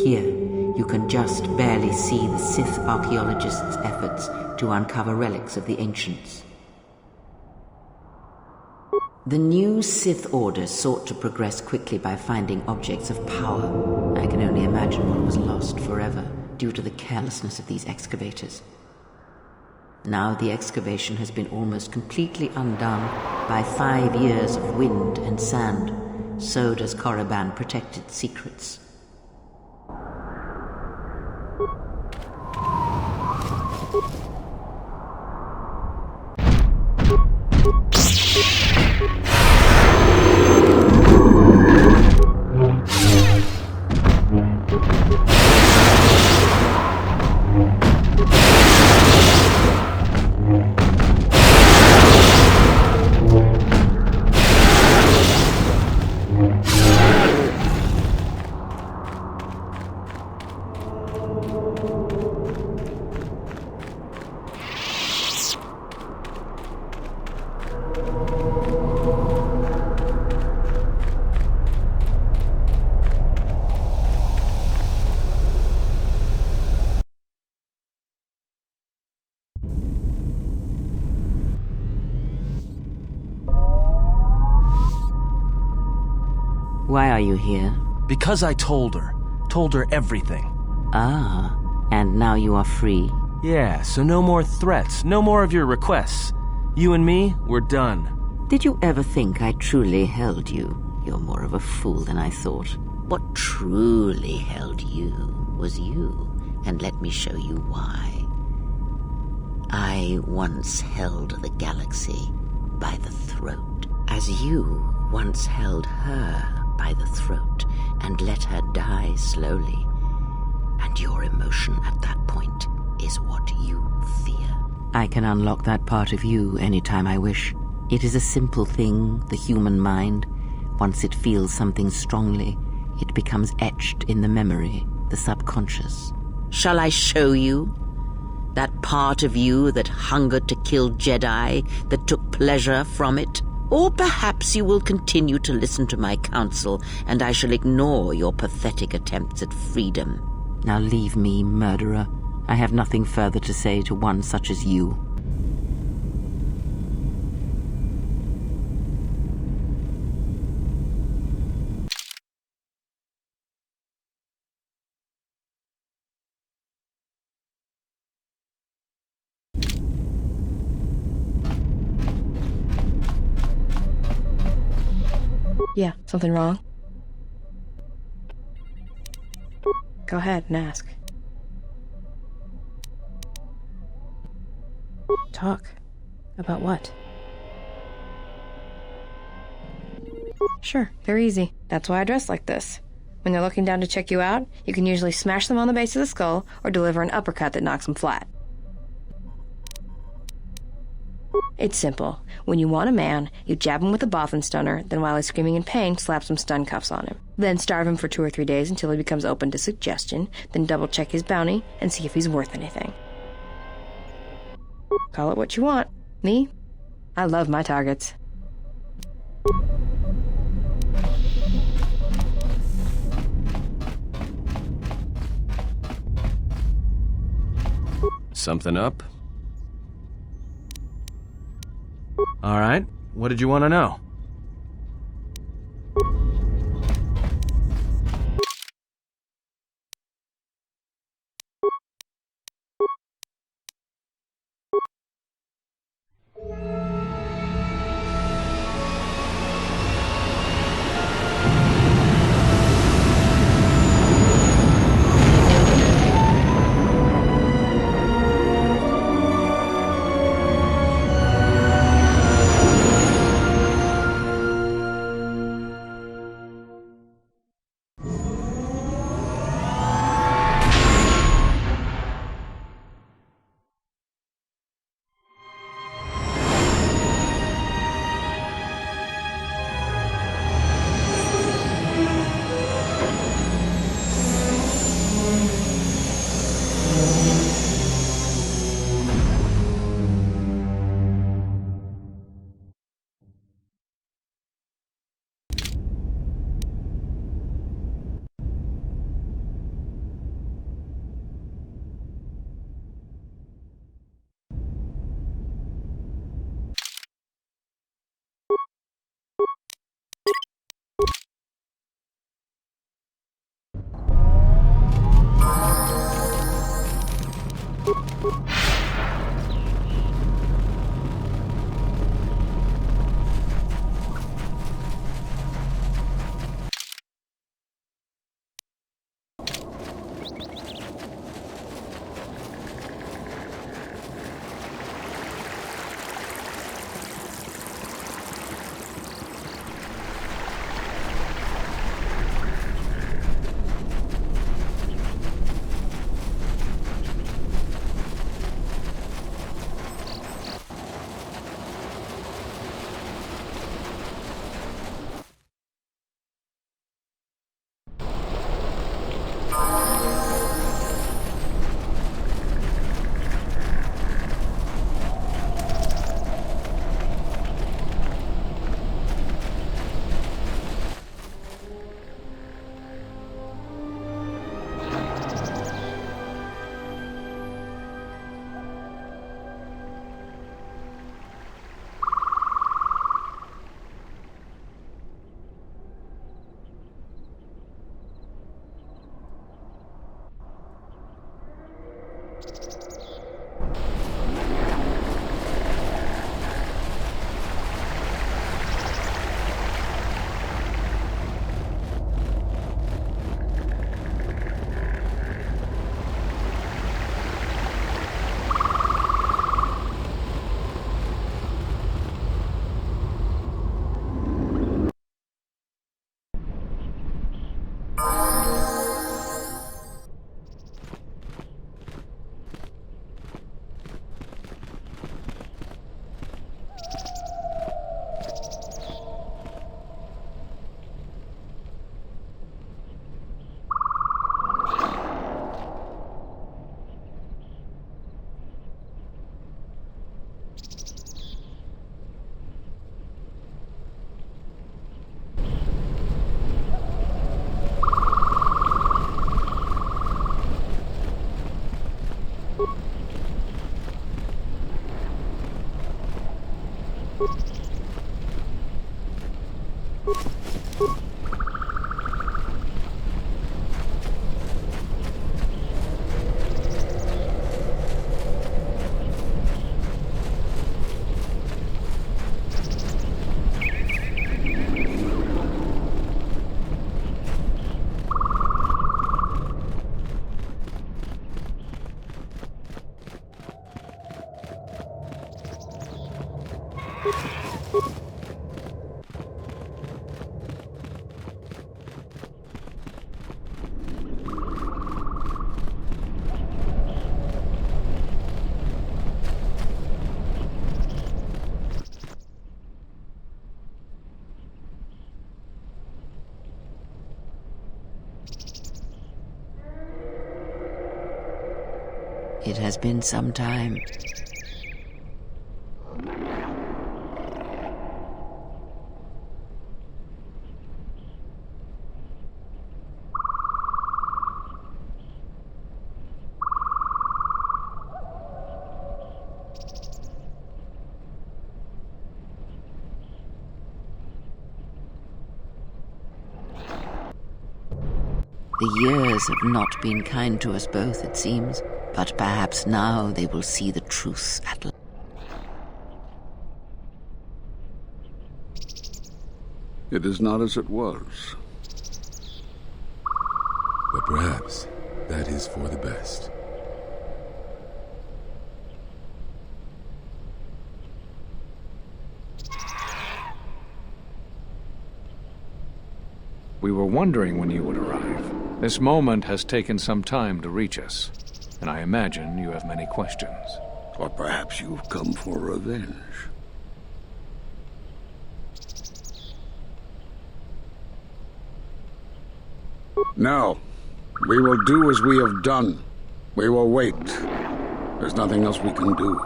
Here, you can just barely see the Sith archaeologists' efforts to uncover relics of the ancients. The new Sith Order sought to progress quickly by finding objects of power. I can only imagine what was lost forever due to the carelessness of these excavators. Now the excavation has been almost completely undone by 5 years of wind and sand. So does Korriban protected secrets. Why are you here? Because I told her. Told her everything. Ah, and now you are free. Yeah, so no more threats, no more of your requests. You and me, we're done. Did you ever think I truly held you? You're more of a fool than I thought. What truly held you was you, and let me show you why. I once held the galaxy by the throat, as you once held her by the throat and let her die slowly. And your emotion at that point is what you fear. I can unlock that part of you anytime I wish. It is a simple thing, the human mind. Once it feels something strongly, it becomes etched in the memory, the subconscious. Shall I show you? That part of you that hungered to kill Jedi, that took pleasure from it? Or perhaps you will continue to listen to my counsel, and I shall ignore your pathetic attempts at freedom. Now leave me, murderer. I have nothing further to say to one such as you. Yeah, something wrong? Go ahead and ask. Talk. About what? Sure, they're easy. That's why I dress like this. When they're looking down to check you out, you can usually smash them on the base of the skull or deliver an uppercut that knocks them flat. It's simple. When you want a man, you jab him with a Bothan stunner, then while he's screaming in pain, slap some stun cuffs on him. Then starve him for 2 or 3 days until he becomes open to suggestion, then double-check his bounty and see if he's worth anything. Call it what you want. Me? I love my targets. Something up? All right, what did you want to know? It has been some time. The years have not been kind to us both, it seems, but perhaps now they will see the truth at last. It is not as it was. But perhaps that is for the best. We were wondering when you would arrive. This moment has taken some time to reach us, and I imagine you have many questions. Or perhaps you've come for revenge. No. We will do as we have done. We will wait. There's nothing else we can do.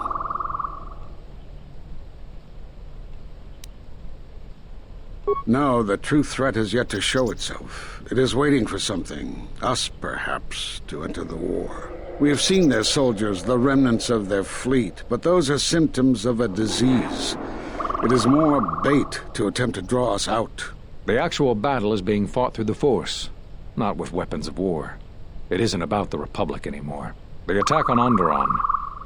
No, the true threat has yet to show itself. It is waiting for something, us perhaps, to enter the war. We have seen their soldiers, the remnants of their fleet, but those are symptoms of a disease. It is more bait to attempt to draw us out. The actual battle is being fought through the Force, not with weapons of war. It isn't about the Republic anymore. The attack on Onderon,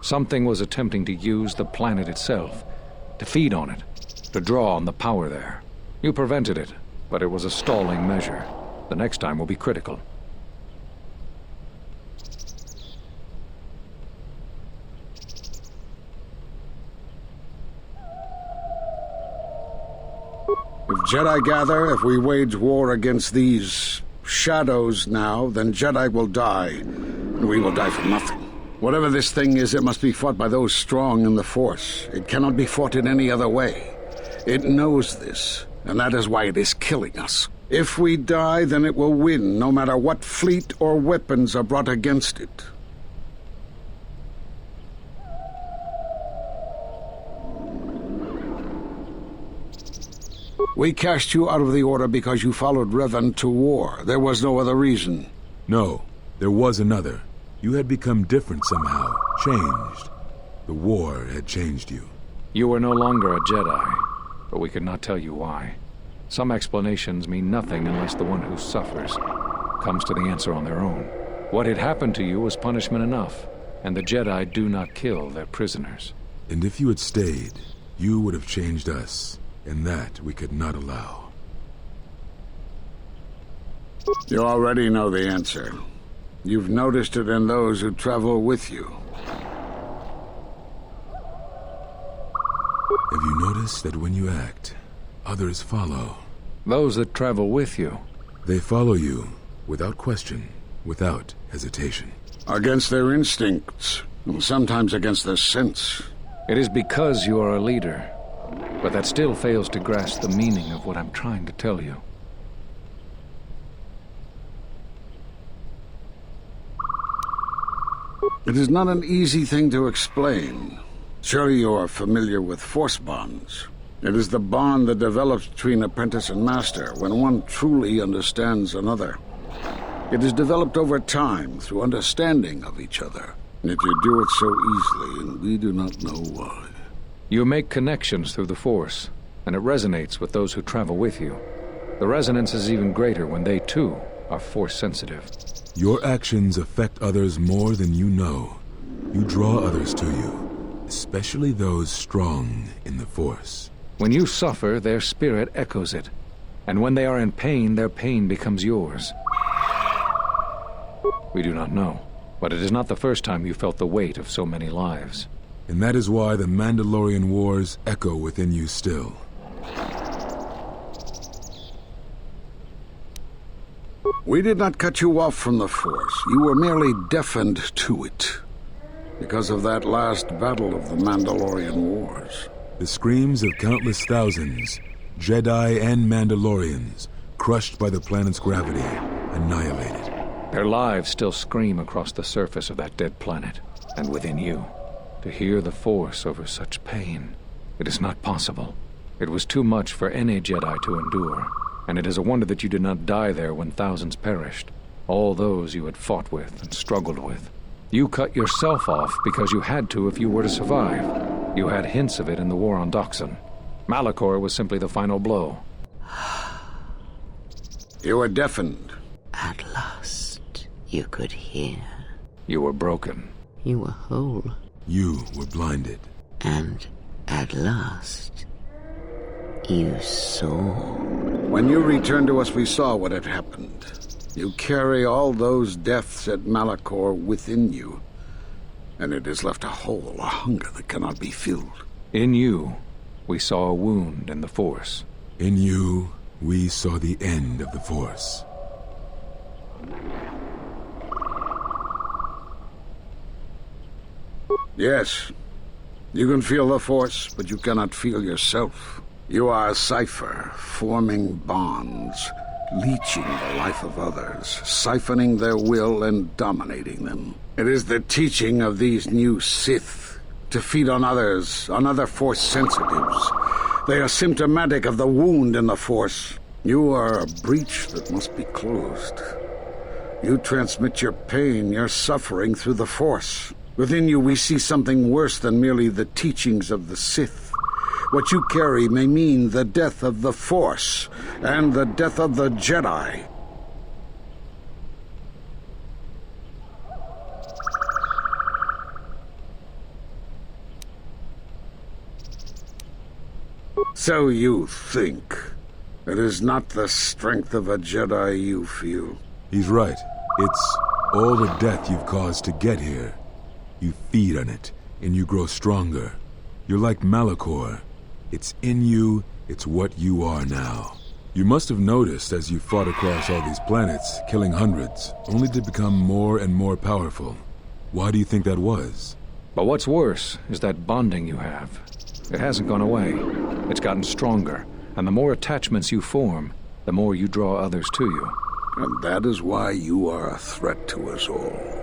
something was attempting to use the planet itself, to feed on it, to draw on the power there. You prevented it, but it was a stalling measure. The next time will be critical. If Jedi gather, if we wage war against these shadows now, then Jedi will die, and we will die for nothing. Whatever this thing is, it must be fought by those strong in the Force. It cannot be fought in any other way. It knows this, and that is why it is killing us. If we die, then it will win, no matter what fleet or weapons are brought against it. We cast you out of the Order because you followed Revan to war. There was no other reason. No, there was another. You had become different somehow, changed. The war had changed you. You were no longer a Jedi, but we could not tell you why. Some explanations mean nothing unless the one who suffers comes to the answer on their own. What had happened to you was punishment enough, and the Jedi do not kill their prisoners. And if you had stayed, you would have changed us, and that we could not allow. You already know the answer. You've noticed it in those who travel with you. Have you noticed that when you act, others follow? Those that travel with you. They follow you, without question, without hesitation. Against their instincts, and sometimes against their sense. It is because you are a leader, but that still fails to grasp the meaning of what I'm trying to tell you. It is not an easy thing to explain. Surely you are familiar with force bonds. It is the bond that develops between apprentice and master when one truly understands another. It is developed over time through understanding of each other. Yet you do it so easily, and we do not know why. You make connections through the Force, and it resonates with those who travel with you. The resonance is even greater when they, too, are Force-sensitive. Your actions affect others more than you know. You draw others to you, especially those strong in the Force. When you suffer, their spirit echoes it. And when they are in pain, their pain becomes yours. We do not know, but it is not the first time you felt the weight of so many lives. And that is why the Mandalorian wars echo within you still. We did not cut you off from the Force. You were merely deafened to it. Because of that last battle of the Mandalorian wars. The screams of countless thousands, Jedi and Mandalorians, crushed by the planet's gravity, annihilated. Their lives still scream across the surface of that dead planet, and within you. To hear the Force over such pain, it is not possible. It was too much for any Jedi to endure, and it is a wonder that you did not die there when thousands perished. All those you had fought with and struggled with. You cut yourself off because you had to if you were to survive. You had hints of it in the war on Doxon. Malachor was simply the final blow. You were deafened. At last, you could hear. You were broken. You were whole. You were blinded. And at last, you saw. When you returned to us, we saw what had happened. You carry all those deaths at Malachor within you. And it has left a hole, a hunger that cannot be filled. In you, we saw a wound in the Force. In you, we saw the end of the Force. Yes, you can feel the Force, but you cannot feel yourself. You are a cipher, forming bonds, leeching the life of others, siphoning their will and dominating them. It is the teaching of these new Sith to feed on others, on other Force sensitives. They are symptomatic of the wound in the Force. You are a breach that must be closed. You transmit your pain, your suffering through the Force. Within you we see something worse than merely the teachings of the Sith. What you carry may mean the death of the Force and the death of the Jedi. So you think. It is not the strength of a Jedi you feel. He's right. It's all the death you've caused to get here. You feed on it, and you grow stronger. You're like Malachor. It's in you, it's what you are now. You must have noticed as you fought across all these planets, killing hundreds, only to become more and more powerful. Why do you think that was? But what's worse is that bonding you have. It hasn't gone away. It's gotten stronger, and the more attachments you form, the more you draw others to you. And that is why you are a threat to us all.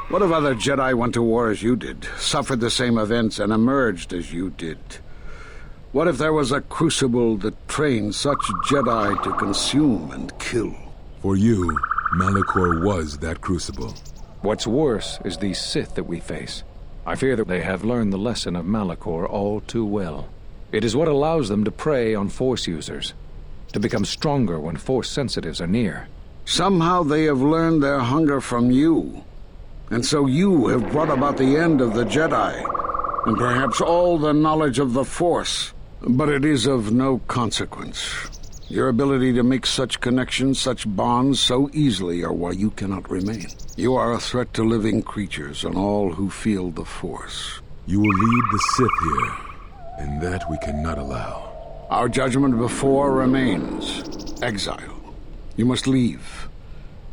What if other Jedi went to war as you did, suffered the same events, and emerged as you did? What if there was a crucible that trained such Jedi to consume and kill? For you, Malachor was that crucible. What's worse is these Sith that we face. I fear that they have learned the lesson of Malachor all too well. It is what allows them to prey on Force users, to become stronger when Force sensitives are near. Somehow they have learned their hunger from you. And so you have brought about the end of the Jedi, and perhaps all the knowledge of the Force. But it is of no consequence. Your ability to make such connections, such bonds so easily are why you cannot remain. You are a threat to living creatures and all who feel the Force. You will lead the Sith here, and that we cannot allow. Our judgment before remains. Exile. You must leave.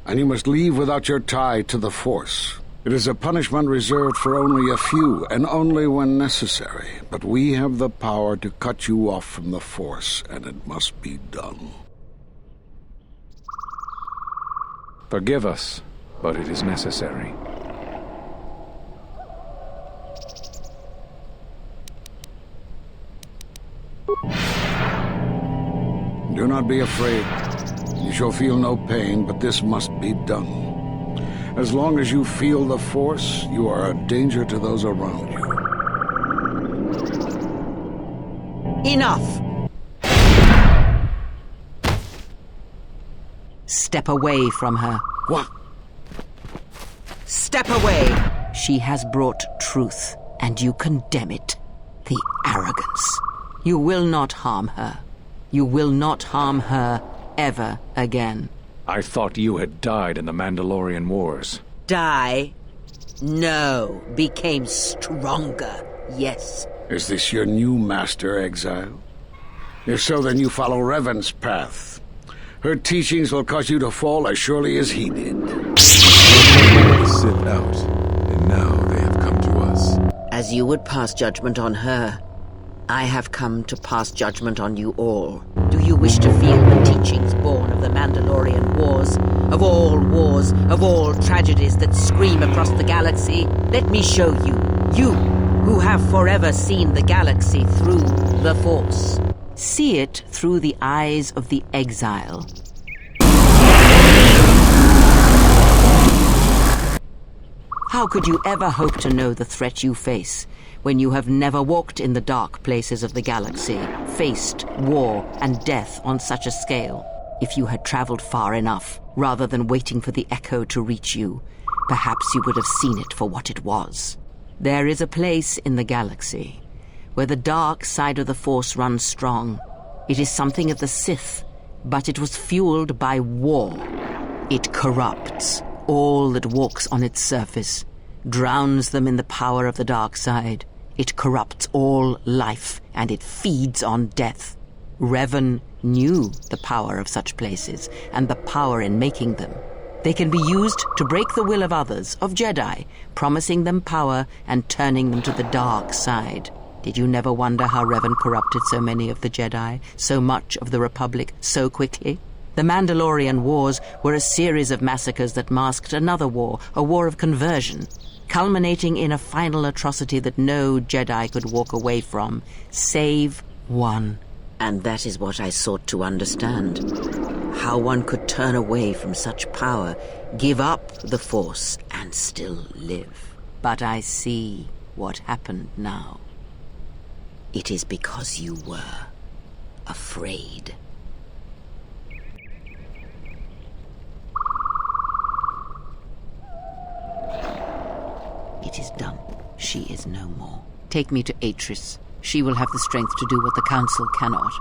And you must leave without your tie to the Force. It is a punishment reserved for only a few, and only when necessary. But we have the power to cut you off from the Force, and it must be done. Forgive us, but it is necessary. Do not be afraid. You shall feel no pain, but this must be done. As long as you feel the Force, you are a danger to those around you. Enough! Step away from her. What? Step away! She has brought truth, and you condemn it. The arrogance. You will not harm her. You will not harm her ever again. I thought you had died in the Mandalorian Wars. Die? No, became stronger, yes. Is this your new master, Exile? If so, then you follow Revan's path. Her teachings will cause you to fall as surely as he did. Sit out, and now they have come to us. As you would pass judgment on her, I have come to pass judgment on you all. Do you wish to feel the teachings born of the Mandalorian Wars, of all tragedies that scream across the galaxy? Let me show you, you who have forever seen the galaxy through the Force. See it through the eyes of the exile. How could you ever hope to know the threat you face when you have never walked in the dark places of the galaxy, faced war and death on such a scale? If you had traveled far enough, rather than waiting for the echo to reach you, perhaps you would have seen it for what it was. There is a place in the galaxy where the dark side of the Force runs strong. It is something of the Sith, but it was fueled by war. It corrupts all that walks on its surface, drowns them in the power of the dark side. It corrupts all life, and it feeds on death. Revan knew the power of such places, and the power in making them. They can be used to break the will of others, of Jedi, promising them power and turning them to the dark side. Did you never wonder how Revan corrupted so many of the Jedi, so much of the Republic, so quickly? The Mandalorian Wars were a series of massacres that masked another war, a war of conversion, culminating in a final atrocity that no Jedi could walk away from, save one. And that is what I sought to understand. How one could turn away from such power, give up the Force, and still live. But I see what happened now. It is because you were afraid. It is done. She is no more. Take me to Atris. She will have the strength to do what the Council cannot.